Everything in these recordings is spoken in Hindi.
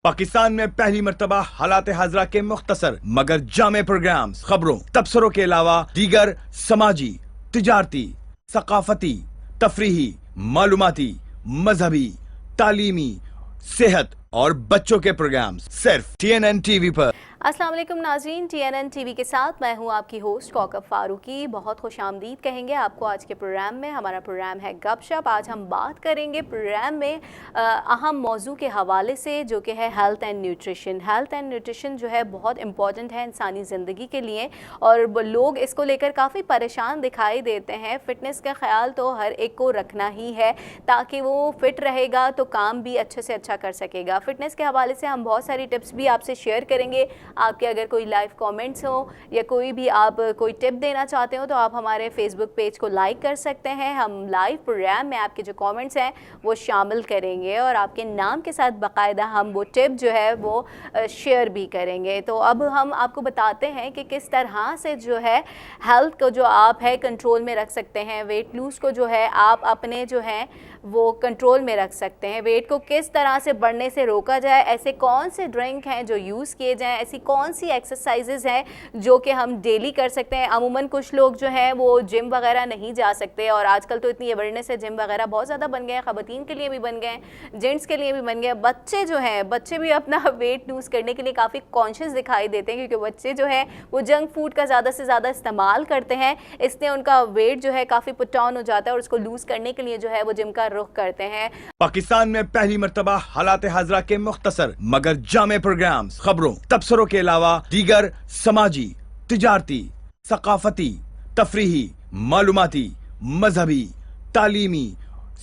पाकिस्तान में पहली मर्तबा हालात हाजरा के मुख्तसर मगर जामे प्रोग्राम्स, खबरों, तबसरों के अलावा दीगर समाजी, तिजारती, सकाफती, तफरीही, मालूमाती, मजहबी, तालीमी, सेहत और बच्चों के प्रोग्राम्स सिर्फ TNN टीवी पर। अस्सलाम वालेकुम नाज़रीन, TNN टीवी के साथ मैं हूं आपकी होस्ट कौकब फारूकी। बहुत खुशामदीद कहेंगे आपको आज के प्रोग्राम में। हमारा प्रोग्राम है गपशप। आज हम बात करेंगे प्रोग्राम में अहम मौजू के हवाले से, जो कि है health and nutrition. Health and nutrition जो है बहुत इंपॉर्टेंट है इंसानी ज़िंदगी के लिए, और लोग इसको लेकर काफ़ी परेशान दिखाई देते हैं। फ़िटनेस का ख्याल तो हर एक को रखना ही है, ताकि वो फ़िट रहेगा तो काम भी अच्छे से अच्छा कर सकेगा। फ़िटनेस के हवाले से हम बहुत सारी टिप्स भी आपसे शेयर करेंगे। आपके अगर कोई लाइव कमेंट्स हो या कोई भी आप कोई टिप देना चाहते हो तो आप हमारे फेसबुक पेज को लाइक कर सकते हैं। हम लाइव प्रोग्राम में आपके जो कमेंट्स हैं वो शामिल करेंगे और आपके नाम के साथ बाकायदा हम वो टिप जो है वो शेयर भी करेंगे। तो अब हम आपको बताते हैं कि किस तरह से जो है हेल्थ को जो आप है कंट्रोल में रख सकते हैं। वेट लूज़ को जो है आप अपने जो है वो कंट्रोल में रख सकते हैं। वेट को किस तरह से बढ़ने से रोका जाए, ऐसे कौन से ड्रिंक हैं जो यूज़ किए जाएँ, ऐसी कौन सी एक्सरसाइजेज़ हैं जो कि हम डेली कर सकते हैं। अमूमन कुछ लोग जो हैं वो जिम वगैरह नहीं जा सकते, और आजकल तो इतनी अवेयरनेस है, जिम वगैरह बहुत ज़्यादा बन गए हैं, ख़वातीन के लिए भी बन गए हैं, जेंट्स के लिए भी बन गए। बच्चे जो हैं, बच्चे भी अपना वेट लूज़ करने के लिए काफ़ी कॉन्शियस दिखाई देते हैं, क्योंकि बच्चे जो हैं वो जंक फूड का ज़्यादा से ज़्यादा इस्तेमाल करते हैं। इसलिए उनका वेट जो है काफ़ी पुट ऑन हो जाता है और उसको लूज़ करने के लिए जो है वो जिम का रुख करते हैं। पाकिस्तान में पहली मर्तबा हालात हाजरा के मुख्तसर मगर जामे प्रोग्राम्स, खबरों, तबसरों के अलावा दीगर समाजी, तिजारती, सकाफती, तफरीही, मालूमाती, मजहबी, तालीमी,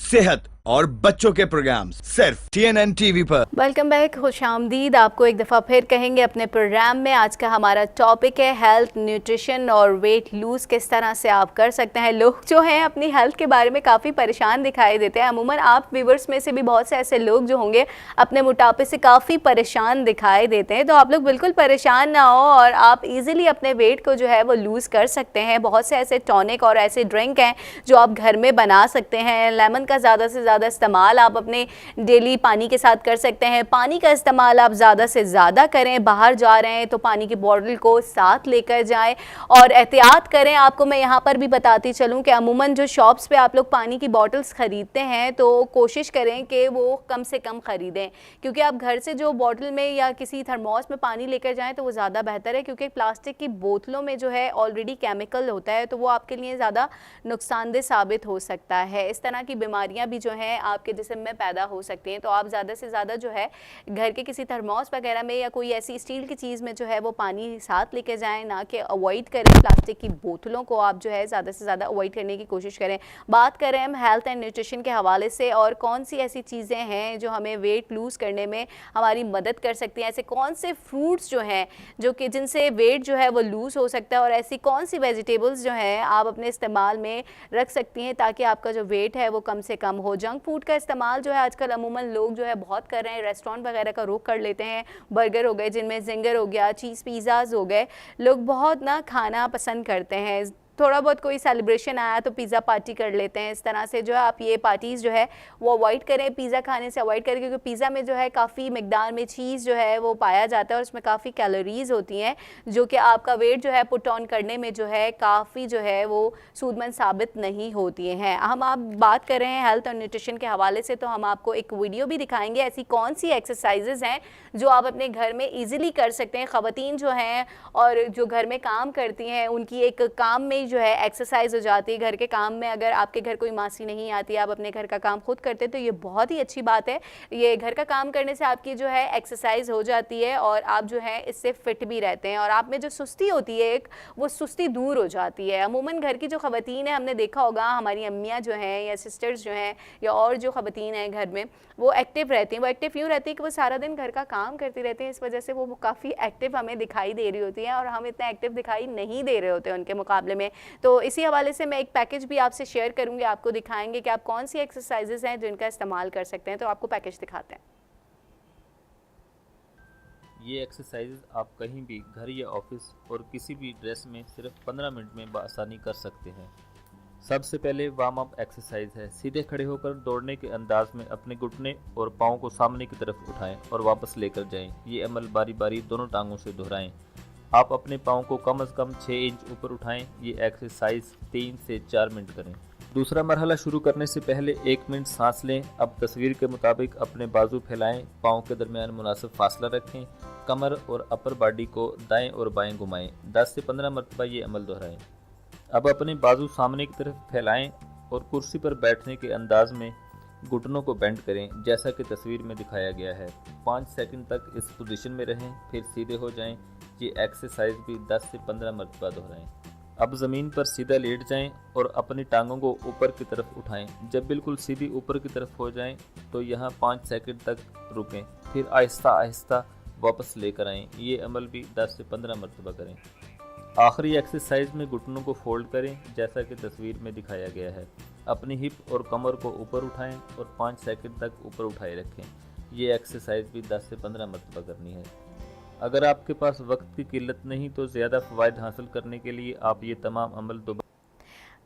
सेहत और बच्चों के प्रोग्राम्स सिर्फ TNN टीवी पर। वेलकम बैक, खुशामदीद आपको एक दफ़ा फिर कहेंगे अपने प्रोग्राम में। आज का हमारा टॉपिक है हेल्थ, न्यूट्रिशन और वेट लूज़ किस तरह से आप कर सकते हैं। लोग जो हैं अपनी हेल्थ के बारे में काफ़ी परेशान दिखाई देते हैं। अमूमन आप व्यूवर्स में से भी बहुत से ऐसे लोग जो होंगे अपने मोटापे से काफ़ी परेशान दिखाई देते हैं। तो आप लोग बिल्कुल परेशान ना हो और आप ईज़िली अपने वेट को जो है वो लूज़ कर सकते हैं। बहुत से ऐसे टॉनिक और ऐसे ड्रिंक हैं जो आप घर में बना सकते हैं। लेमन का ज़्यादा से ज़्यादा इस्तेमाल आप अपने डेली पानी के साथ कर सकते हैं। पानी का इस्तेमाल आप ज़्यादा से ज़्यादा करें। बाहर जा रहे हैं तो पानी की बॉटल को साथ लेकर जाएं और एहतियात करें। आपको मैं यहाँ पर भी बताती चलूँ कि अमूमन जो शॉप्स पे आप लोग पानी की बॉटल्स ख़रीदते हैं तो कोशिश करें कि वो कम से कम ख़रीदें, क्योंकि आप घर से जो बॉटल में या किसी थर्मोस में पानी लेकर जाएँ तो वो ज़्यादा बेहतर है, क्योंकि प्लास्टिक की बोतलों में जो है ऑलरेडी केमिकल होता है, तो वो आपके लिए ज़्यादा नुकसानदेह साबित हो सकता है। इस तरह की बीमारियाँ भी जो हैं आपके जिस्म में पैदा हो सकती हैं। तो आप ज़्यादा से ज़्यादा जो है घर के किसी थर्मोस वगैरह में या कोई ऐसी स्टील की चीज़ में जो है वो पानी साथ लेके जाएं, ना कि अवॉइड करें। प्लास्टिक की बोतलों को आप जो है ज़्यादा से ज़्यादा अवॉइड करने की कोशिश करें। बात करें हम हेल्थ एंड न्यूट्रिशन के हवाले से, और कौन सी ऐसी चीज़ें हैं जो हमें वेट लूज़ करने में हमारी मदद कर सकती हैं। ऐसे कौन से फ्रूट्स जो हैं जो कि जिनसे वेट जो है वो लूज़ हो सकता है, और ऐसी कौन सी वेजिटेबल्स जो हैं आप अपने इस्तेमाल में रख सकती हैं ताकि आपका जो वेट है वो कम से कम हो। जंक फूड का इस्तेमाल जो है आजकल अमूमन लोग जो है बहुत कर रहे हैं। रेस्टोरेंट वगैरह का रुख कर लेते हैं। बर्गर हो गए जिनमें जिंगर हो गया, चीज़ पिज़्ज़ाज़ हो गए, लोग बहुत ना खाना पसंद करते हैं। थोड़ा बहुत कोई सेलिब्रेशन आया तो पिज़्ज़ा पार्टी कर लेते हैं। इस तरह से जो है आप ये पार्टीज़ जो है वो अवॉइड करें, पिज़्ज़ा खाने से अवॉइड करें, क्योंकि पिज़्ज़ा में जो है काफ़ी मिकदार में चीज़ जो है वो पाया जाता है और उसमें काफ़ी कैलोरीज़ होती हैं, जो कि आपका वेट जो है पुट ऑन करने में जो है काफ़ी जो है वो सूदमंद साबित नहीं होती हैं। हम आप बात कर रहे हैं हेल्थ और न्यूट्रिशन के हवाले से, तो हम आपको एक वीडियो भी दिखाएंगे ऐसी कौन सी एक्सरसाइजेज़ हैं जो आप अपने घर में ईज़िली कर सकते हैं। ख़वातीन जो हैं और जो घर में काम करती हैं उनकी एक काम में जो है एक्सरसाइज हो जाती है। घर के काम में अगर आपके घर कोई मासी नहीं आती, आप अपने घर का काम खुद करते, तो ये बहुत ही अच्छी बात है। ये घर का काम करने से आपकी जो है एक्सरसाइज हो जाती है और आप जो है इससे फिट भी रहते हैं, और आप में जो सुस्ती होती है एक, वो सुस्ती दूर हो जाती है। अमूमन घर की जो ख़वातीन है, हमने देखा होगा हमारी अम्मियाँ जो हैं या सिस्टर्स जो हैं या और जो ख़वातीन हैं घर में, वो एक्टिव रहती हैं। वो एक्टिव यूँ रहती है कि वो सारा दिन घर का काम करती रहती हैं, इस वजह से वो काफ़ी एक्टिव हमें दिखाई दे रही होती हैं और हम इतना एक्टिव दिखाई नहीं दे रहे होते उनके मुकाबले में। तो इसी हवाले से मैं एक पैकेज भी आपसे शेयर करूंगी, आपको दिखाएंगे कि आप कौन सी एक्सरसाइजेज हैं जिनका इस्तेमाल कर सकते हैं। तो आपको पैकेज दिखाते हैं। ये एक्सरसाइज आप कहीं भी घर या ऑफिस और किसी भी ड्रेस में सिर्फ 15 मिनट में बआसानी कर सकते हैं। सबसे पहले वार्म अप एक्सरसाइज है। सीधे खड़े होकर दौड़ने के अंदाज में अपने घुटने और पाँव को सामने की तरफ उठाएं और वापस लेकर जाएं। ये अमल बारी बारी दोनों टांगों से दोहराएं। आप अपने पाँव को कम से कम 6 इंच ऊपर उठाएं। ये एक्सरसाइज 3 से 4 मिनट करें। दूसरा मरहला शुरू करने से पहले 1 मिनट सांस लें। अब तस्वीर के मुताबिक अपने बाजू फैलाएं, पाँव के दरमियान मुनासिब फासला रखें, कमर और अपर बॉडी को दाएं और बाएं घुमाएं। 10 से 15 मरतबा ये अमल दोहराएं। अब अपने बाजू सामने की तरफ फैलाएं और कुर्सी पर बैठने के अंदाज में घुटनों को बेंड करें, जैसा कि तस्वीर में दिखाया गया है। 5 सेकंड तक इस पोजीशन में रहें, फिर सीधे हो जाएं। ये एक्सरसाइज भी 10 से 15 मरतबा दोहराएं। अब ज़मीन पर सीधा लेट जाएं और अपनी टांगों को ऊपर की तरफ उठाएं। जब बिल्कुल सीधी ऊपर की तरफ हो जाएं तो यहाँ 5 सेकंड तक रुकें, फिर आहिस्ता आहिस्ता वापस लेकर आएं। ये अमल भी 10 से 15 मरतबा करें। आखिरी एक्सरसाइज में घुटनों को फोल्ड करें, जैसा कि तस्वीर में दिखाया गया है। अपनी हिप और कमर को ऊपर उठाएं और 5 सेकंड तक ऊपर उठाए रखें। ये एक्सरसाइज भी 10 से 15 मरतबा करनी है। अगर आपके पास वक्त की किल्लत नहीं तो ज़्यादा फ़वाइद हासिल करने के लिए आप ये तमाम अमल दोबारा।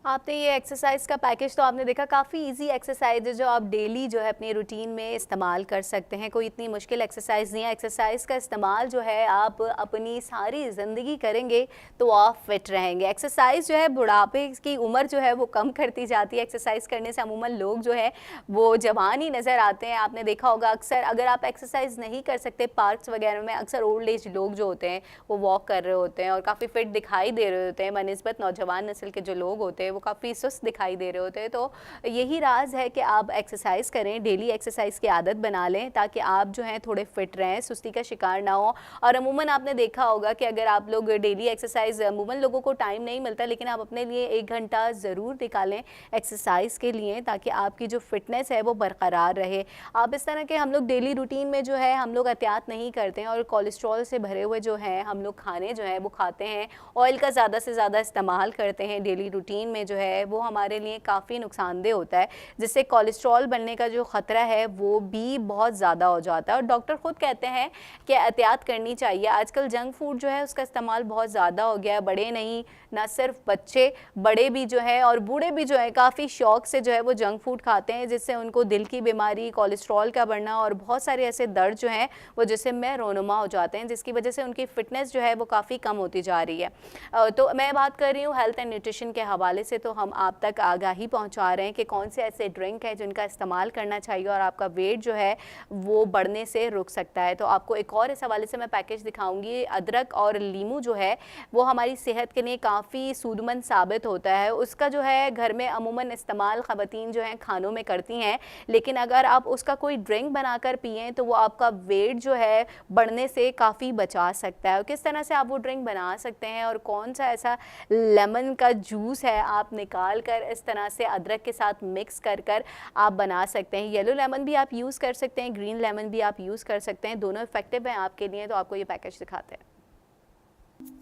आपने ये एक्सरसाइज का पैकेज तो आपने देखा, काफ़ी इजी एक्सरसाइज है जो आप डेली जो है अपने रूटीन में इस्तेमाल कर सकते हैं। कोई इतनी मुश्किल एक्सरसाइज नहीं है। एक्सरसाइज का इस्तेमाल जो है आप अपनी सारी ज़िंदगी करेंगे तो आप फिट रहेंगे। एक्सरसाइज जो है बुढ़ापे की उम्र जो है वो कम करती जाती है। एक्सरसाइज करने से अमूमन लोग जो है वो जवान ही नज़र आते हैं। आपने देखा होगा अक्सर अगर आप एक्सरसाइज नहीं कर सकते, पार्क्स वगैरह में अक्सर ओल्ड एज लोग जो होते हैं वो वॉक कर रहे होते हैं और काफ़ी फिट दिखाई दे रहे होते हैं बनिस्बत नौजवान नस्ल के जो लोग होते हैं वो काफ़ी सुस्त दिखाई दे रहे होते हैं। तो यही राज है कि आप एक्सरसाइज करें, डेली एक्सरसाइज की आदत बना लें ताकि आप जो हैं थोड़े फिट रहें, सुस्ती का शिकार ना हो। और अमूमन आपने देखा होगा कि अगर आप लोग डेली एक्सरसाइज, अमूमन लोगों को टाइम नहीं मिलता लेकिन आप अपने लिए 1 घंटा ज़रूर निकालें एक्सरसाइज के लिए ताकि आपकी जो फिटनेस है वो बरकरार रहे। आप इस तरह के हम लोग डेली रूटीन में जो है हम लोग एहतियात नहीं करते हैं और कोलेस्ट्रॉल से भरे हुए जो है हम लोग खाने जो है वो खाते हैं, ऑयल का ज़्यादा से ज़्यादा इस्तेमाल करते हैं डेली रूटीन में जो है वो हमारे लिए काफ़ी नुकसानदेह होता है, जिससे कोलेस्ट्रॉल बनने का जो ख़तरा है वो भी बहुत ज़्यादा हो जाता है। और डॉक्टर ख़ुद कहते हैं कि एहतियात करनी चाहिए। आजकल जंक फूड जो है उसका इस्तेमाल बहुत ज़्यादा हो गया है। बड़े नहीं, ना सिर्फ बच्चे, बड़े भी जो है और बूढ़े भी जो है काफ़ी शौक़ से जो है वो जंक फूड खाते हैं, जिससे उनको दिल की बीमारी, कोलेस्ट्रॉल का बढ़ना और बहुत सारे ऐसे दर्द जो हैं वो जिसम में रोनुमा हो जाते हैं, जिसकी वजह से उनकी फ़िटनेस जो है वो काफ़ी कम होती जा रही है। तो मैं बात कर रही हूँ हेल्थ एंड न्यूट्रिशन के हवाले से, तो हम आप तक आगाही पहुंचा रहे हैं कि कौन से ऐसे ड्रिंक है जिनका इस्तेमाल करना चाहिए और आपका वेट जो है वो बढ़ने से रुक सकता है। तो आपको एक और इस हवाले से मैं पैकेज दिखाऊंगी। अदरक और लीमू जो है वो हमारी सेहत के लिए काफ़ी सूदमंद साबित होता है। उसका जो है घर में अमूमन इस्तेमाल ख़वातीन जो हैं खानों में करती हैं, लेकिन अगर आप उसका कोई ड्रिंक बनाकर पिएँ तो वो आपका वेट जो है बढ़ने से काफ़ी बचा सकता है। और किस तरह से आप वो ड्रिंक बना सकते हैं और कौन सा ऐसा लेमन का जूस है आप निकाल कर इस तरह से अदरक के साथ मिक्स कर कर आप बना सकते हैं। येलो लेमन भी आप यूज़ कर सकते हैं, ग्रीन लेमन भी आप यूज़ कर सकते हैं, दोनों इफेक्टिव हैं आपके लिए। तो आपको ये पैकेज दिखाते हैं।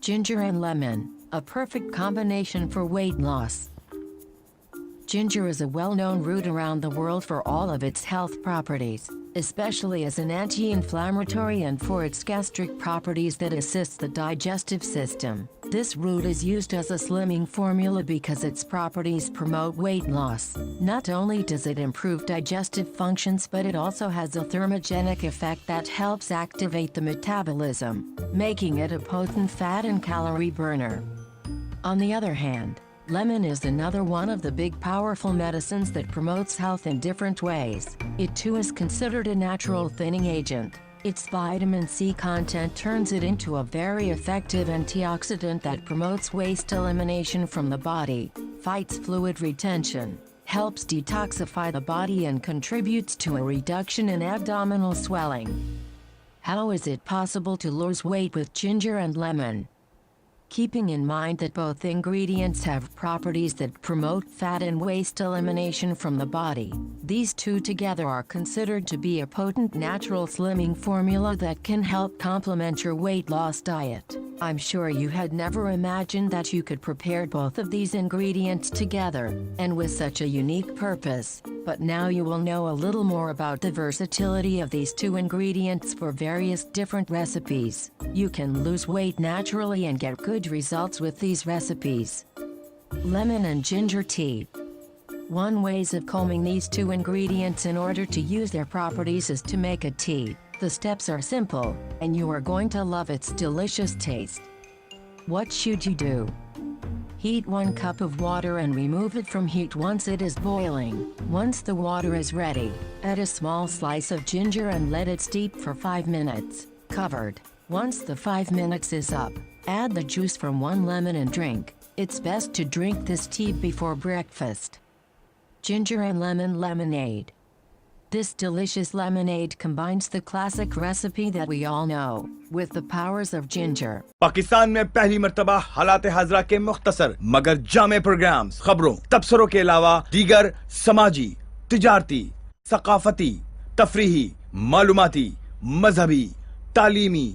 Ginger and lemon, a perfect combination for weight loss. Ginger is a well-known root around the world for all of its health properties, especially as an anti-inflammatory and for its gastric properties that assist the digestive system. This root is used as a slimming formula because its properties promote weight loss. Not only does it improve digestive functions, but it also has a thermogenic effect that helps activate the metabolism, making it a potent fat and calorie burner. On the other hand, lemon is another one of the big powerful medicines that promotes health in different ways. It too is considered a natural thinning agent. Its vitamin C content turns it into a very effective antioxidant that promotes waste elimination from the body, fights fluid retention, helps detoxify the body and contributes to a reduction in abdominal swelling. How is it possible to lose weight with ginger and lemon? Keeping in mind that both ingredients have properties that promote fat and waste elimination from the body, these two together are considered to be a potent natural slimming formula that can help complement your weight loss diet. I'm sure you had never imagined that you could prepare both of these ingredients together, and with such a unique purpose, but now you will know a little more about the versatility of these two ingredients for various different recipes. You can lose weight naturally and get good results with these recipes. Lemon and ginger tea. One ways of combing these two ingredients in order to use their properties is to make a tea. The steps are simple, and you are going to love its delicious taste. What should you do? Heat 1 cup of water and remove it from heat once it is boiling. Once the water is ready, add a small slice of ginger and let it steep for 5 minutes, covered. Once the 5 minutes is up, add the juice from 1 lemon and drink. It's best to drink this tea before breakfast. Ginger and lemon lemonade. This delicious lemonade combines the classic recipe that we all know, with the powers of ginger. Pakistan में पहली मर्तबा हालात हाजरा के मुख्तसर मगर जामे प्रोग्राम्स, खबरों, तबसरों के अलावा दीगर समाजी, तिजारती, सकाफती, तफरीही, मालूमाती, मजहबी, तालीमी,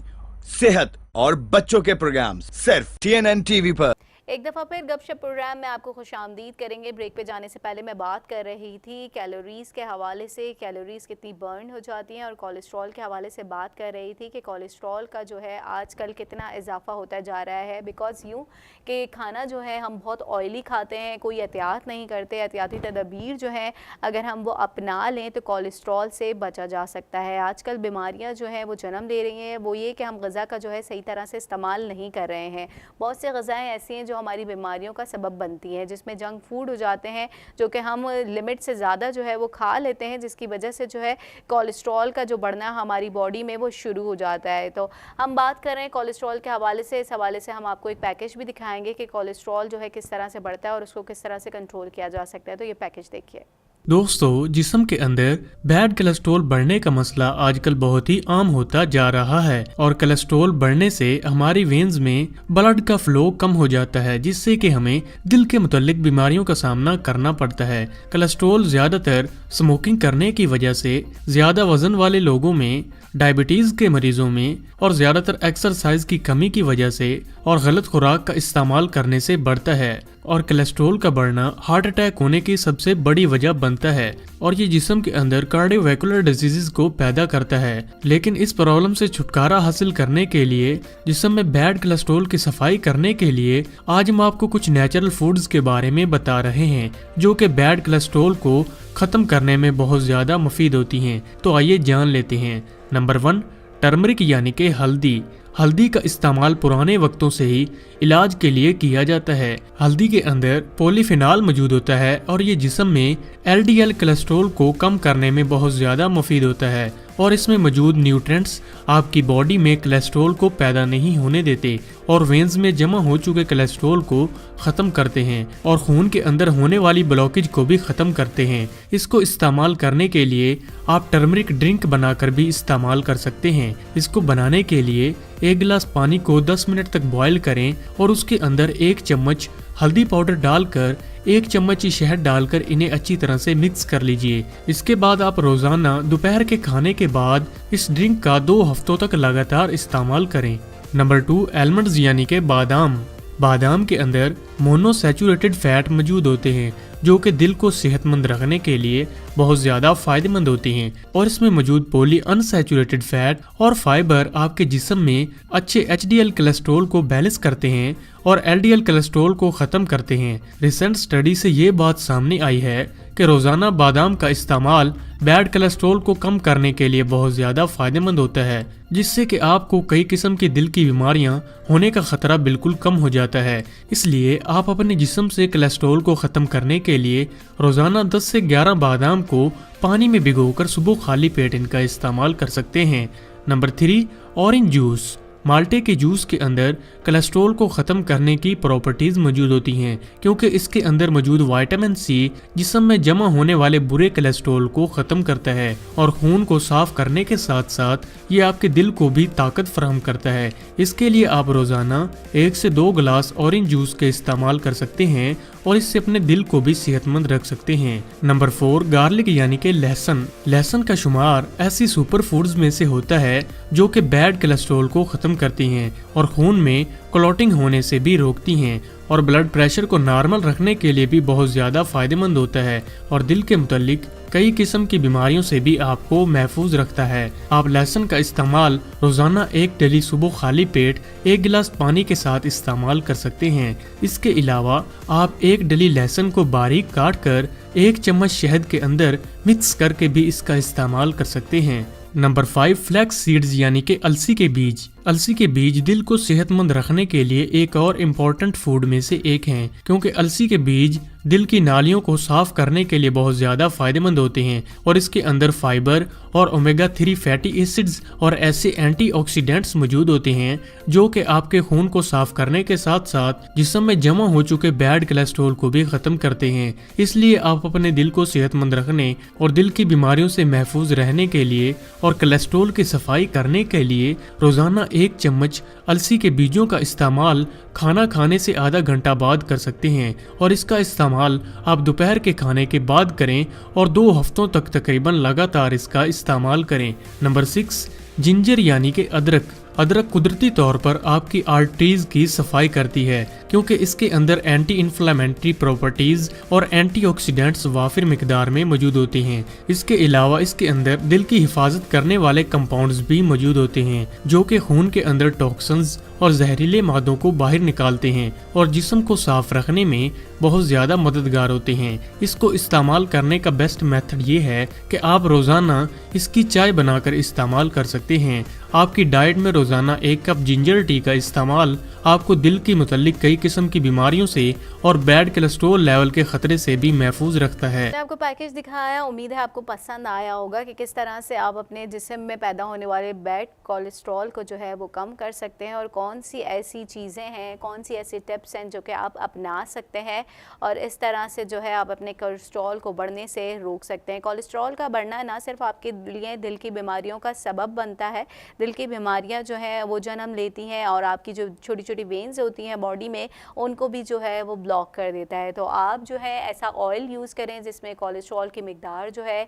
सेहत और बच्चों के प्रोग्राम्स सिर्फ TNN TV पर। एक दफ़ा फिर गपशप प्रोग्राम में आपको खुशामदीद करेंगे। ब्रेक पे जाने से पहले मैं बात कर रही थी कैलोरीज़ के हवाले से, कैलोरीज़ कितनी बर्न हो जाती हैं, और कोलेस्ट्रॉल के हवाले से बात कर रही थी कि कोलेस्ट्रॉल का जो है आजकल कितना इजाफा होता जा रहा है। बिकॉज़ यूँ कि खाना जो है हम बहुत ऑयली खाते हैं, कोई एहतियात नहीं करते। एहतियाती तदबीर जो है अगर हम वो अपना लें तो कोलेस्ट्रॉल से बचा जा सकता है। आजकल बीमारियाँ जो हैं वो जन्म दे रही हैं, वो ये कि हम ग़ज़ा का जो है सही तरह से इस्तेमाल नहीं कर रहे हैं। बहुत से ग़ज़ाएँ ऐसी हैं जो हमारी बीमारियों का सबब बनती हैं, जिसमें जंक फूड हो जाते हैं जो कि हम लिमिट से ज़्यादा जो है वो खा लेते हैं, जिसकी वजह से जो है कोलेस्ट्रॉल का जो बढ़ना हमारी बॉडी में वो शुरू हो जाता है। तो हम बात कर रहे हैं कोलेस्ट्रॉल के हवाले से। इस हवाले से हम आपको एक पैकेज भी दिखाएंगे कि कोलेस्ट्रॉल जो है किस तरह से बढ़ता है और उसको किस तरह से कंट्रोल किया जा सकता है। तो ये पैकेज देखिए। दोस्तों, जिस्म के अंदर बैड कोलेस्ट्रॉल बढ़ने का मसला आजकल बहुत ही आम होता जा रहा है, और कोलेस्ट्रॉल बढ़ने से हमारी वेन्स में ब्लड का फ्लो कम हो जाता है, जिससे कि हमें दिल के मुतल्लिक बीमारियों का सामना करना पड़ता है। कोलेस्ट्रॉल ज्यादातर स्मोकिंग करने की वजह से, ज्यादा वजन वाले लोगों में, डायबिटीज के मरीजों में, और ज्यादातर एक्सरसाइज की कमी की वजह से और गलत खुराक का इस्तेमाल करने से बढ़ता है। और कोलेस्ट्रॉल का बढ़ना हार्ट अटैक होने की सबसे बड़ी वजह बनता है, और ये जिस्म के अंदर कार्डियोवैस्कुलर डिजीजेस को पैदा करता है। लेकिन इस प्रॉब्लम से छुटकारा हासिल करने के लिए, जिस्म में बैड कोलेस्ट्रॉल की सफाई करने के लिए, आज हम आपको कुछ नेचुरल फूड्स के बारे में बता रहे हैं जो कि बैड कोलेस्ट्रॉल को खत्म करने में बहुत ज्यादा मुफीद होती हैं। तो आइए जान लेते हैं। नंबर 1, टर्मरिक यानी कि हल्दी। हल्दी का इस्तेमाल पुराने वक्तों से ही इलाज के लिए किया जाता है। हल्दी के अंदर पॉलीफेनॉल मौजूद होता है और ये जिस्म में LDL कोलेस्ट्रॉल को कम करने में बहुत ज़्यादा मुफीद होता है, और इसमें मौजूद न्यूट्रिएंट्स आपकी बॉडी में कोलेस्ट्रॉल को पैदा नहीं होने देते और वेन्स में जमा हो चुके कोलेस्ट्रॉल को ख़त्म करते हैं और खून के अंदर होने वाली ब्लॉकेज को भी ख़त्म करते हैं। इसको इस्तेमाल करने के लिए आप टर्मरिक ड्रिंक बनाकर भी इस्तेमाल कर सकते हैं। इसको बनाने के लिए 1 गिलास पानी को 10 मिनट तक बॉयल करें और उसके अंदर 1 चम्मच हल्दी पाउडर डालकर 1 चम्मच शहद डालकर इन्हें अच्छी तरह से मिक्स कर लीजिए। इसके बाद आप रोजाना दोपहर के खाने के बाद इस ड्रिंक का 2 हफ्तों तक लगातार इस्तेमाल करें। नंबर 2, आलमंड्स यानी कि बादाम। बादाम के अंदर मोनोसैचुरेटेड फैट मौजूद होते हैं जो कि दिल को सेहतमंद रखने के लिए बहुत ज़्यादा फायदेमंद होती हैं, और इसमें मौजूद पॉली अनसैचुरेटेड फैट और फाइबर आपके जिस्म में अच्छे HDL कोलेस्ट्रॉल को बैलेंस करते हैं और LDL कोलेस्ट्रॉल को ख़त्म करते हैं। रिसेंट स्टडी से ये बात सामने आई है कि रोज़ाना बादाम का इस्तेमाल बैड कोलेस्ट्रॉल को कम करने के लिए बहुत ज़्यादा फायदेमंद होता है, जिससे कि आपको कई किस्म की दिल की बीमारियां होने का खतरा बिल्कुल कम हो जाता है। इसलिए आप अपने जिस्म से कोलेस्ट्रॉल को ख़त्म करने के लिए रोज़ाना 10 से 11 बादाम को पानी में भिगोकर सुबह खाली पेट इनका इस्तेमाल कर सकते हैं। Number 3, orange juice. माल्टे के जूस के अंदर कोलेस्ट्रॉल को ख़त्म करने की प्रॉपर्टीज़ मौजूद होती हैं, क्योंकि इसके अंदर मौजूद विटामिन सी जिस्म में जमा होने वाले बुरे कोलेस्ट्रॉल को ख़त्म करता है और खून को साफ करने के साथ साथ ये आपके दिल को भी ताकत फराहम करता है। इसके लिए आप रोज़ाना 1 से 2 गिलास ऑरेंज जूस के इस्तेमाल कर सकते हैं और इससे अपने दिल को भी सेहतमंद रख सकते हैं। नंबर 4, गार्लिक यानी कि लहसुन। लहसुन का शुमार ऐसी सुपर फूड्स में से होता है जो कि बैड कोलेस्ट्रॉल को ख़त्म करती हैं और खून में क्लॉटिंग होने से भी रोकती हैं और ब्लड प्रेशर को नॉर्मल रखने के लिए भी बहुत ज़्यादा फायदेमंद होता है और दिल के मुतल्लिक कई किस्म की बीमारियों से भी आपको महफूज रखता है। आप लहसुन का इस्तेमाल रोज़ाना एक डेली सुबह खाली पेट 1 गिलास पानी के साथ इस्तेमाल कर सकते हैं। इसके अलावा आप एक डली लहसुन को बारीक काट कर 1 चम्मच शहद के अंदर मिक्स करके भी इसका इस्तेमाल कर सकते हैं। नंबर 5, फ्लैक्स सीड्स यानी कि अलसी के बीज। अलसी के बीज दिल को सेहतमंद रखने के लिए एक और इम्पोर्टेंट फूड में से एक हैं, क्योंकि अलसी के बीज दिल की नालियों को साफ करने के लिए बहुत ज़्यादा फायदेमंद होते हैं और इसके अंदर फाइबर और ओमेगा 3 फैटी एसिड्स और ऐसे एंटीऑक्सीडेंट्स मौजूद होते हैं जो कि आपके खून को साफ करने के साथ साथ जिस्म में जमा हो चुके बैड कोलेस्ट्रॉल को भी ख़त्म करते हैं। इसलिए आप अपने दिल को सेहतमंद रखने और दिल की बीमारियों से महफूज रहने के लिए और कोलेस्ट्रॉल की सफाई करने के लिए रोज़ाना 1 चम्मच अलसी के बीजों का इस्तेमाल खाना खाने से आधा घंटा बाद कर सकते हैं और इसका इस्तेमाल आप दोपहर के खाने के बाद करें और 2 हफ्तों तक तकरीबन लगातार इसका इस्तेमाल करें। नंबर 6, जिंजर यानी कि अदरक। अदरक कुदरती तौर पर आपकी आर्टरीज की सफाई करती है क्योंकि इसके अंदर एंटी इन्फ्लेमेटरी प्रॉपर्टीज और एंटीऑक्सीडेंट्स वाफिर मिकदार में मौजूद होते हैं। इसके अलावा इसके अंदर दिल की हिफाजत करने वाले कंपाउंड्स भी मौजूद होते हैं जो कि खून के अंदर टॉक्सिन्स और जहरीले मादों को बाहर निकालते हैं और जिस्म को साफ रखने में बहुत ज़्यादा मददगार होते हैं। इसको इस्तेमाल करने का बेस्ट मेथड ये है कि आप रोज़ाना इसकी चाय बनाकर इस्तेमाल कर सकते हैं। आपकी डाइट में रोज़ाना 1 कप जिंजर टी का इस्तेमाल आपको दिल की मुतल्लिक कई किस्म की बीमारियों से और बैड कोलेस्ट्रॉल लेवल के खतरे से भी महफूज रखता है। आपको पैकेज दिखाया, उम्मीद है आपको पसंद आया होगा कि किस तरह से आप अपने जिस्म में पैदा होने वाले बैड कोलेस्ट्रॉल को जो है वो कम कर सकते हैं और कौन सी ऐसी चीज़ें हैं, कौन सी ऐसी टिप्स हैं जो कि आप अपना सकते हैं और इस तरह से जो है आप अपने कोलेस्ट्रॉल को बढ़ने से रोक सकते हैं। कोलेस्ट्रॉल का बढ़ना ना सिर्फ आपके लिए दिल की बीमारियों का सबब बनता है, दिल की बीमारियां जो हैं वो जन्म लेती हैं और आपकी जो छोटी छोटी वेन्स होती हैं बॉडी में उनको भी जो है वो ब्लॉक कर देता है। तो आप जो है ऐसा ऑयल यूज़ करें जिसमें कोलेस्ट्रॉल की मिकदार जो है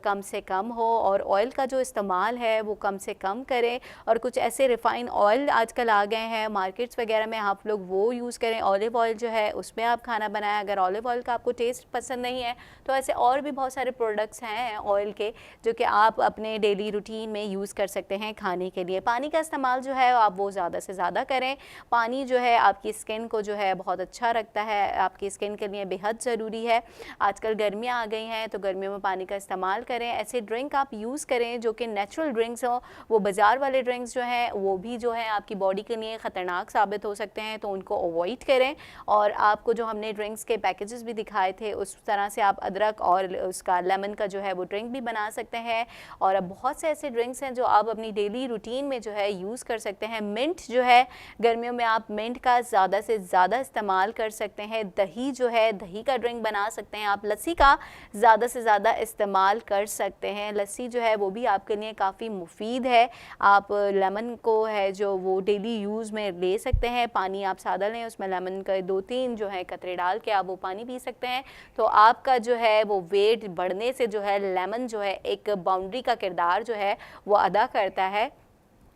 कम से कम हो और ऑयल का जो इस्तेमाल है वो कम से कम करें और कुछ ऐसे रिफ़ाइन ऑयल आजकल आ गए हैं मार्केट्स वगैरह में, आप लोग वो यूज़ करें। ऑलिव ऑयल जो है उसमें आप खाना बनाएं। अगर ऑलिव ऑयल का आपको टेस्ट पसंद नहीं है तो ऐसे और भी बहुत सारे प्रोडक्ट्स हैं ऑयल के जो कि आप अपने डेली रूटीन में यूज़ कर सकते हैं खाने के लिए। पानी का इस्तेमाल जो है आप वो ज़्यादा से ज़्यादा करें। पानी जो है आपकी स्किन को जो है बहुत अच्छा रखता है, आपकी स्किन के लिए बेहद ज़रूरी है। आजकल गर्मियाँ आ गई हैं तो गर्मियों में पानी का इस्तेमाल करें। ऐसे ड्रिंक आप यूज़ करें जो कि नेचुरल ड्रिंक्स हों, वो बाज़ार वाले ड्रिंक्स जो हैं वो भी जो है आपकी बॉडी के लिए ख़तरनाक साबित हो सकते हैं तो उनको अवॉइड करें। और आपको जो हमने ड्रिंक्स के पैकेजेस भी दिखाए थे उस तरह से आप अदरक और उसका लेमन का जो है वो ड्रिंक भी बना सकते हैं। और अब बहुत से ऐसे ड्रिंक्स हैं जो आप अपनी डेली रूटीन में जो है यूज़ कर सकते हैं। मिंट जो है गर्मियों में आप मिंट का ज़्यादा से ज़्यादा इस्तेमाल कर सकते हैं। दही जो है दही का ड्रिंक बना सकते हैं आप। लस्सी का ज़्यादा से ज़्यादा इस्तेमाल कर सकते हैं। लस्सी जो है वो भी आपके लिए काफ़ी मुफीद है। आप लेमन को है जो वो डेली यूज़ में ले सकते हैं। पानी आप सादा लें, उसमें लेमन का 2-3 जो है कतरे डाल के आप वो पानी पी सकते हैं। तो आपका जो है वो वेट बढ़ने से जो है लेमन जो है एक बाउंड्री का किरदार जो है वो अदा करता है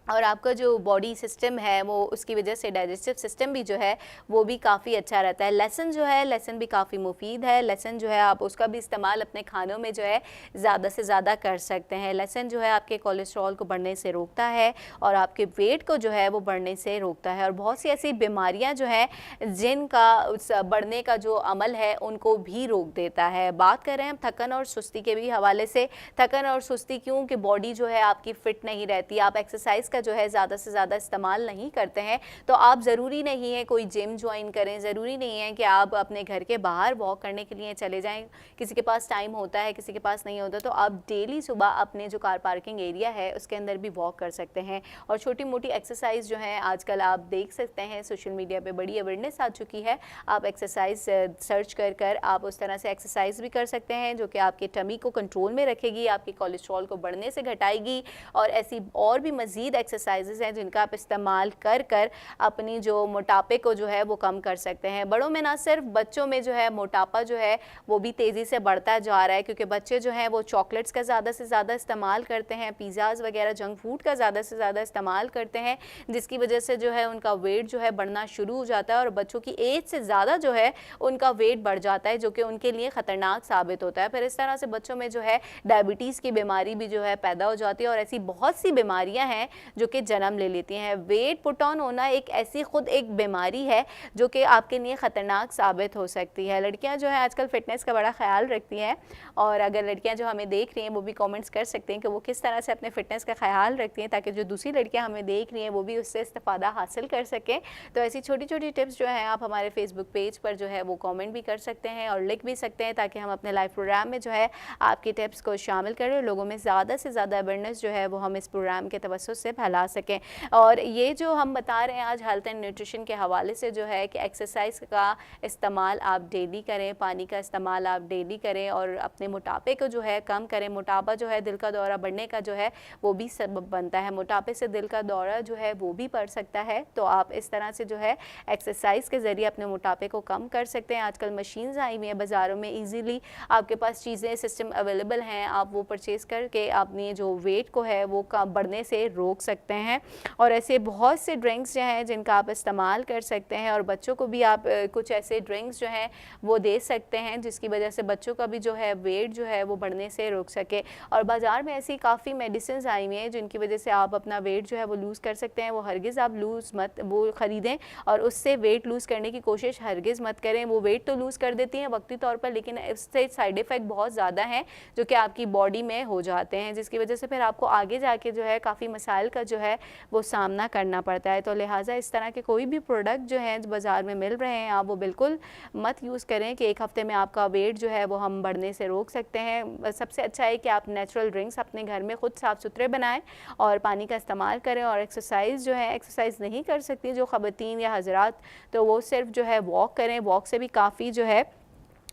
और आपका जो बॉडी सिस्टम है वो उसकी वजह से डाइजेस्टिव सिस्टम भी जो है वो भी काफ़ी अच्छा रहता है। लहसुन जो है लहसुन भी काफ़ी मुफीद है। लहसुन जो है आप उसका भी इस्तेमाल अपने खानों में जो है ज़्यादा से ज़्यादा कर सकते हैं। लहसुन जो है आपके कोलेस्ट्रॉल को बढ़ने से रोकता है और आपके वेट को जो है वो बढ़ने से रोकता है। और बहुत सी ऐसी बीमारियां जो है जिनका उस बढ़ने का जो अमल है उनको भी रोक देता है। बात कर रहे हैं हम थकन और सुस्ती के भी हवाले से। थकन और सुस्ती क्यों कि बॉडी जो है आपकी फ़िट नहीं रहती, आप एक्सरसाइज जो है ज़्यादा से ज़्यादा इस्तेमाल नहीं करते हैं। तो आप ज़रूरी नहीं है कोई जिम ज्वाइन करें, ज़रूरी नहीं है कि आप अपने घर के बाहर वॉक करने के लिए चले जाएं। किसी के पास टाइम होता है, किसी के पास नहीं होता, तो आप डेली सुबह अपने जो कार पार्किंग एरिया है उसके अंदर भी वॉक कर सकते हैं। और छोटी मोटी एक्सरसाइज जो है आजकल आप देख सकते हैं सोशल मीडिया पे बड़ी अवेयरनेस आ चुकी है। आप एक्सरसाइज सर्च कर आप उस तरह से एक्सरसाइज भी कर सकते हैं जो कि आपके टमी को कंट्रोल में रखेगी, आपके कोलेस्ट्रॉल को बढ़ने से घटाएगी। और ऐसी और भी मज़ीद एक्सरसाइजेज हैं जिनका आप इस्तेमाल कर कर अपनी जो मोटापे को जो है वो कम कर सकते हैं। बड़ों में ना सिर्फ, बच्चों में जो है मोटापा जो है वो भी तेज़ी से बढ़ता जा रहा है, क्योंकि बच्चे जो हैं वो चॉकलेट्स का ज़्यादा से ज़्यादा इस्तेमाल करते हैं, पिज़्ज़ाज़ वगैरह जंक फूड का ज़्यादा से ज़्यादा इस्तेमाल करते हैं, जिसकी वजह से जो है उनका वेट जो है बढ़ना शुरू हो जाता है और बच्चों की एज से ज़्यादा जो है उनका वेट बढ़ जाता है, जो कि उनके लिए ख़तरनाक साबित होता है। फिर इस तरह से बच्चों में जो है डायबिटीज़ की बीमारी भी जो है पैदा हो जाती है और ऐसी बहुत सी बीमारियां हैं जो कि जन्म ले लेती हैं। वेट पुट ऑन होना एक ऐसी खुद एक बीमारी है जो कि आपके लिए ख़तरनाक साबित हो सकती है। लड़कियां जो है आजकल फ़िटनेस का बड़ा ख्याल रखती हैं और अगर लड़कियां जो हमें देख रही हैं वो भी कमेंट्स कर सकते हैं कि वो किस तरह से अपने फ़िटनेस का ख्याल रखती हैं, ताकि जो दूसरी लड़कियां हमें देख रही हैं वो भी उससे इस्तेफादा हासिल कर सकें। तो ऐसी छोटी छोटी टिप्स जो हैं आप हमारे फेसबुक पेज पर जो है वो कमेंट भी कर सकते हैं और लिख भी सकते हैं, ताकि हम अपने लाइव प्रोग्राम में जो है आपकी टिप्स को शामिल करें और लोगों में ज़्यादा से ज़्यादा अवेयरनेस जो है वो हम इस प्रोग्राम के तवज्जुह से फैला सकें। और ये जो हम बता रहे हैं आज हेल्थ एंड न्यूट्रिशन के हवाले से जो है कि एक्सरसाइज का इस्तेमाल आप डेली करें, पानी का इस्तेमाल आप डेली करें और अपने मोटापे को जो है कम करें। मोटापा जो है दिल का दौरा बढ़ने का जो है वो भी सबब बनता है, मोटापे से दिल का दौरा जो है वो भी बढ़ सकता है। तो आप इस तरह से जो है एक्सरसाइज के ज़रिए अपने मोटापे को कम कर सकते हैं। आजकल मशीन्स आई हुई हैं बाज़ारों में, ईजीली आपके पास चीज़ें सिस्टम अवेलेबल हैं, आप वो परचेज़ करके अपनी जो वेट को है वो बढ़ने से रोक सकते हैं। और ऐसे बहुत से ड्रिंक्स जो हैं जिनका आप इस्तेमाल कर सकते हैं और बच्चों को भी आप कुछ ऐसे ड्रिंक्स जो हैं वो दे सकते हैं जिसकी वजह से बच्चों का भी जो है वेट जो है वो बढ़ने से रोक सके। और बाज़ार में ऐसी काफ़ी मेडिसिन आई हुई हैं जिनकी वजह से आप अपना वेट जो है वो लूज़ कर सकते हैं। वो हरगिज़ आप लूज़ मत वो ख़रीदें और उससे वेट लूज़ करने की कोशिश हरगिज़ मत करें। वो वेट तो लूज़ कर देती हैं वक्ती तौर पर, लेकिन इससे साइड इफ़ेक्ट बहुत ज़्यादा हैं जो कि आपकी बॉडी में हो जाते हैं, जिसकी वजह से फिर आपको आगे जाके जो है काफ़ी मसाइल का जो है वो सामना करना पड़ता है। तो लिहाजा इस तरह के कोई भी प्रोडक्ट जो हैं बाज़ार में मिल रहे हैं आप वो बिल्कुल मत यूज़ करें कि एक हफ़्ते में आपका वेट जो है वो हम बढ़ने से रोक सकते हैं। सबसे अच्छा है कि आप नेचुरल ड्रिंक्स अपने घर में ख़ुद साफ़ सुथरे बनाएं और पानी का इस्तेमाल करें। और एक्सरसाइज जो है, एक्सरसाइज नहीं कर सकती जो ख़वातीन या हज़रात, तो वो सिर्फ जो है वॉक करें। वॉक से भी काफ़ी जो है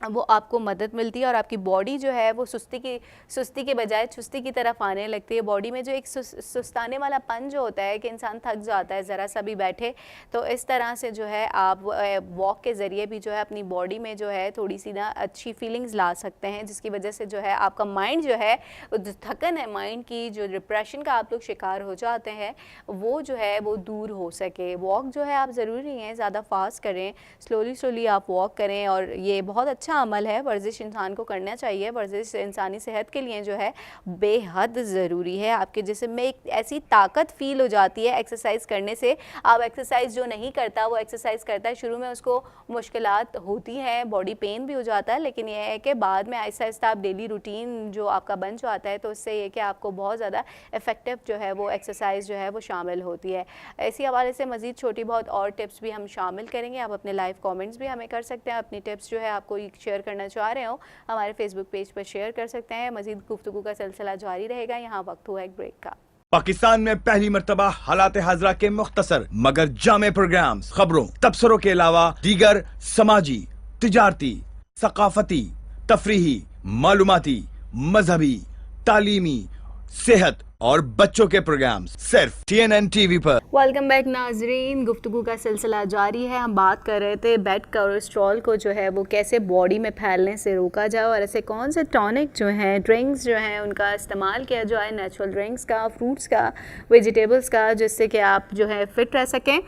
वो आपको मदद मिलती है और आपकी बॉडी जो है वो सुस्ती के बजाय चुस्ती की तरफ आने लगती है। बॉडी में जो एक सुस्ताने वाला पन जो होता है कि इंसान थक जाता है ज़रा सा भी बैठे, तो इस तरह से जो है आप वॉक के ज़रिए भी जो है अपनी बॉडी में जो है थोड़ी सी ना अच्छी फीलिंग्स ला सकते हैं, जिसकी वजह से जो है आपका माइंड जो है जो थकन है माइंड की, जो डिप्रेशन का आप लोग शिकार हो जाते हैं, वो जो है वो दूर हो सके। वॉक जो है आप ज़रूरी नहीं है ज़्यादा फास्ट करें, स्लोली आप वॉक करें और ये बहुत अच्छा अमल है। वर्जिश इंसान को करना चाहिए। वर्जिश इंसानी सेहत के लिए जो है बेहद ज़रूरी है। आपके जिस्म में एक ऐसी ताकत फ़ील हो जाती है एक्सरसाइज करने से। आप एक्सरसाइज जो नहीं करता वो एक्सरसाइज करता है, शुरू में उसको मुश्किलात होती हैं, बॉडी पेन भी हो जाता है, लेकिन यह है कि बाद में आहिस्ता आहिस्ता आप डेली रूटीन जो आपका बन जाता है, तो उससे ये कि आपको बहुत ज़्यादा इफ़ेक्टिव जो है वो एक्सरसाइज जो है वो शामिल होती है। इसी हवाले से मज़ीद छोटी बहुत और टिप्स भी हम शामिल करेंगे। आप अपने लाइव कमेंट्स भी हमें कर सकते हैं, अपनी टिप्स जो है आपको शेयर करना चाह रहे हो हमारे फेसबुक पेज पर शेयर कर सकते हैं। मज़ीद गुफ्तगू का सिलसिला जारी रहेगा। यहाँ वक्त हुआ एक ब्रेक का। पाकिस्तान में पहली मर्तबा हालात हाजरा के मुख्तसर मगर जामे प्रोग्राम्स, खबरों, तबसरों के अलावा दीगर समाजी, तिजारती, सकाफती, तफरीही, मालूमाती, मजहबी, तालीमी, सेहत और बच्चों के प्रोग्राम्स सिर्फ TNN TV पर। वेलकम बैक नाजरीन, गुफ्तगू का सिलसिला जारी है। हम बात कर रहे थे बैड कोलेस्ट्रॉल को जो है वो कैसे बॉडी में फैलने से रोका जाए और ऐसे कौन से टॉनिक जो हैं, ड्रिंक्स जो हैं, उनका इस्तेमाल किया जाए, नेचुरल ड्रिंक्स का, फ्रूट्स का, वेजिटेबल्स का, जिससे कि आप जो है फ़िट रह सकें।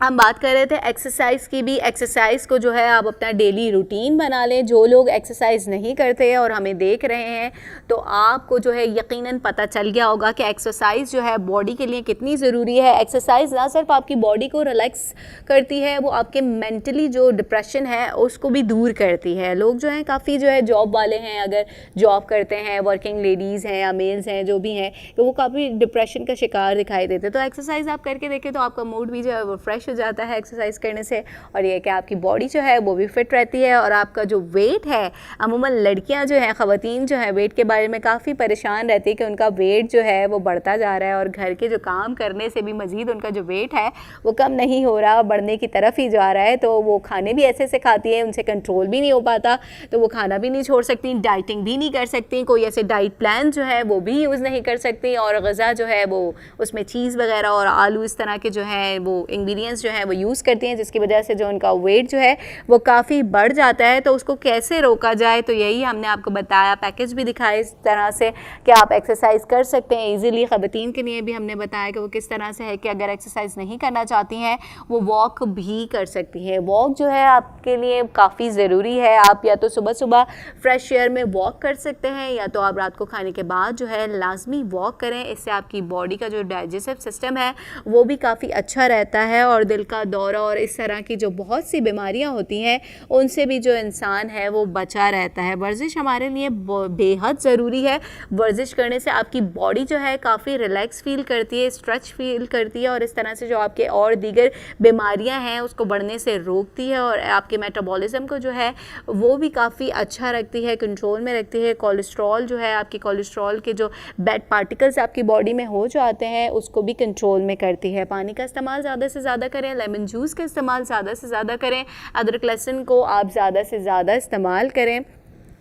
हम बात कर रहे थे एक्सरसाइज की भी। एक्सरसाइज को जो है आप अपना डेली रूटीन बना लें। जो लोग एक्सरसाइज नहीं करते हैं और हमें देख रहे हैं, तो आपको जो है यकीनन पता चल गया होगा कि एक्सरसाइज जो है बॉडी के लिए कितनी ज़रूरी है। एक्सरसाइज ना सिर्फ आपकी बॉडी को रिलैक्स करती है, वो आपके मेंटली जो डिप्रेशन है उसको भी दूर करती है। लोग जो हैं काफ़ी जो है जॉब वाले हैं, अगर जॉब करते हैं, वर्किंग लेडीज़ हैं या मेल्स हैं, जो भी हैं, तो वो काफ़ी डिप्रेशन का शिकार दिखाई देते हैं। तो एक्सरसाइज आप करके देखें तो आपका मूड भी जो है वो फ्रेश हो जाता है एक्सरसाइज करने से, और ये कि आपकी बॉडी जो है वो भी फिट रहती है। और आपका जो वेट है, अमूमन लड़कियां जो हैं, ख़वातीन जो हैं, वेट के बारे में काफ़ी परेशान रहती है कि उनका वेट जो है वो बढ़ता जा रहा है और घर के जो काम करने से भी मज़ीद उनका जो वेट है वो कम नहीं हो रहा, बढ़ने की तरफ ही जा रहा है। तो वो खाने भी ऐसे खाती है, उनसे कंट्रोल भी नहीं हो पाता, तो वो खाना भी नहीं छोड़ सकती, डाइटिंग भी नहीं कर सकती, कोई ऐसे डाइट प्लान जो है वो भी यूज़ नहीं कर सकती, और ग़ज़ा जो है वो उसमें चीज़ वगैरह और आलू इस तरह के जो हैं वो इंग्रेडिएंट्स जो हैं वो यूज़ करती हैं, जिसकी वजह से जो उनका वेट जो है वो काफ़ी बढ़ जाता है। तो उसको कैसे रोका जाए, तो यही हमने आपको बताया, पैकेज भी दिखाया इस तरह से कि आप एक्सरसाइज कर सकते हैं ईज़िली। ख़वातीन के लिए भी हमने बताया कि वो किस तरह से है कि अगर एक्सरसाइज नहीं करना चाहती हैं वो वॉक भी कर सकती हैं। वॉक जो है आपके लिए काफ़ी ज़रूरी है। आप या तो सुबह सुबह फ्रेश एयर में वॉक कर सकते हैं, या तो आप रात को खाने के बाद जो है लाजमी वॉक करें। इससे आपकी बॉडी का जो डाइजेस्टिव सिस्टम है वो भी काफ़ी अच्छा रहता है, और दिल का दौरा और इस तरह की जो बहुत सी बीमारियां होती हैं उनसे भी जो इंसान है वो बचा रहता है। वर्जिश हमारे लिए बेहद ज़रूरी है। वर्जिश करने से आपकी बॉडी जो है काफ़ी रिलैक्स फील करती है, स्ट्रेच फील करती है, और इस तरह से जो आपके और दीगर बीमारियां हैं उसको बढ़ने से रोकती है, और आपके मेटाबॉलिज्म को जो है वो भी काफ़ी अच्छा रखती है, कंट्रोल में रखती है। कोलेस्ट्रॉल जो है, आपकी कोलेस्ट्रॉल के जो बैड पार्टिकल्स आपकी बॉडी में हो जाते हैं उसको भी कंट्रोल में करती है। पानी का इस्तेमाल ज़्यादा से ज़्यादा करें, लेमन जूस का इस्तेमाल ज़्यादा से ज़्यादा करें, अदरक लहसुन को आप ज़्यादा से ज़्यादा इस्तेमाल करें,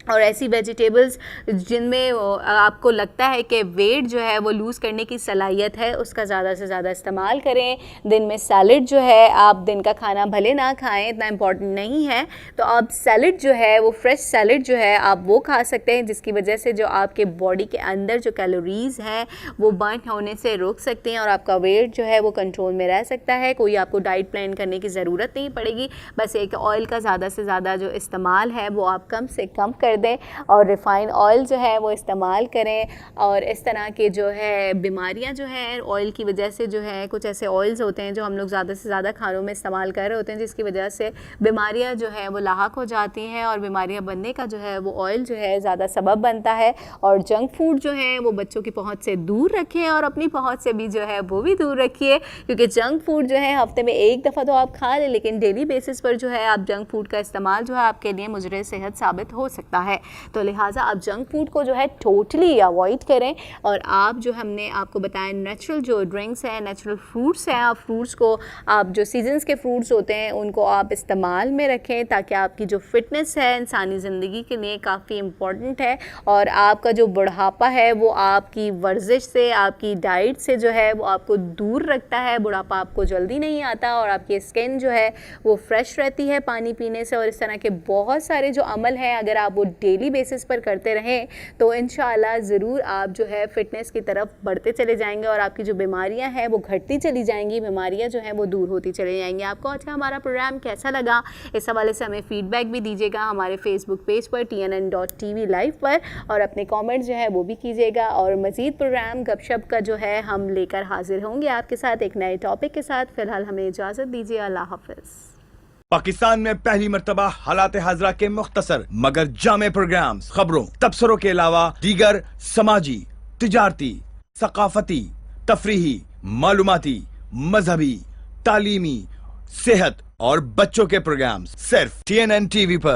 और ऐसी वेजिटेबल्स जिनमें आपको लगता है कि वेट जो है वो लूज़ करने की सलाहियत है उसका ज़्यादा से ज़्यादा इस्तेमाल करें। दिन में सैलड जो है, आप दिन का खाना भले ना खाएं, इतना इम्पॉर्टेंट नहीं है, तो आप सैलड जो है वो फ्रेश सैलड जो है आप वो खा सकते हैं, जिसकी वजह से जो आपके बॉडी के अंदर जो कैलोरीज़ हैं वो बर्न होने से रोक सकते हैं, और आपका वेट जो है वो कंट्रोल में रह सकता है। कोई आपको डाइट प्लान करने की ज़रूरत नहीं पड़ेगी, बस एक ऑयल का ज़्यादा से ज़्यादा जो इस्तेमाल है वो आप कम से कम कर दें, और रिफ़ाइन ऑयल जो है वो इस्तेमाल करें। और इस तरह के जो है बीमारियां जो हैं ऑयल की वजह से जो है, कुछ ऐसे ऑयल्स होते हैं जो हम लोग ज़्यादा से ज़्यादा खानों में इस्तेमाल कर रहे होते हैं, जिसकी वजह से बीमारियां जो है वो लाहक हो जाती हैं, और बीमारियां बनने का जो है वो ऑयल जो है ज़्यादा सबब बनता है। और जंक फूड जो है वो बच्चों की पहुँच से दूर रखें, और अपनी पहुँच से भी जो है वो भी दूर रखिए, क्योंकि जंक फूड जो है हफ्ते में एक दफ़ा तो आप खा लें, लेकिन डेली बेसिस पर जो है आप जंक फूड का इस्तेमाल जो है आपके लिए मुज़र सेहत साबित हो सकता है। तो लिहाजा आप जंक फूड को जो है टोटली अवॉइड करें, और आप जो हमने आपको बताया नेचुरल जो ड्रिंक्स हैं, नेचुरल फ्रूट्स हैं, आप फ्रूट्स को, आप जो सीजन्स के फ्रूट्स होते हैं उनको आप इस्तेमाल में रखें, ताकि आपकी जो फिटनेस है इंसानी ज़िंदगी के लिए काफ़ी इम्पॉर्टेंट है, और आपका जो बुढ़ापा है वो आपकी वर्जिश से, आपकी डाइट से जो है वो आपको दूर रखता है। बुढ़ापा आपको जल्दी नहीं आता, और आपकी स्किन जो है वो फ्रेश रहती है पानी पीने से। और इस तरह के बहुत सारे जो अमल हैं अगर आप वो डेली बेसिस पर करते रहें तो इंशाअल्लाह ज़रूर आप जो है फ़िटनेस की तरफ बढ़ते चले जाएंगे, और आपकी जो बीमारियां हैं वो घटती चली जाएंगी, बीमारियां जो हैं वो दूर होती चली जाएंगी। आपको आज का हमारा प्रोग्राम कैसा लगा, इस हवाले से हमें फ़ीडबैक भी दीजिएगा हमारे फेसबुक पेज पर TNN.TV लाइव पर, और अपने कमेंट्स जो है वो भी कीजिएगा। और मज़ीद प्रोग्राम गपशप का जो है हम लेकर हाजिर होंगे आपके साथ एक नए टॉपिक के साथ। फ़िलहाल हमें इजाज़त दीजिए, अल्लाह हाफ़िज़। पाकिस्तान में पहली मर्तबा हालात हाजरा के मुख्तसर मगर जामे प्रोग्राम्स, खबरों, तबसरों के अलावा दीगर समाजी, तिजारती, सकाफती, तफरीही, मालूमाती, मजहबी, तालीमी, सेहत और बच्चों के प्रोग्राम्स सिर्फ TNN TV पर।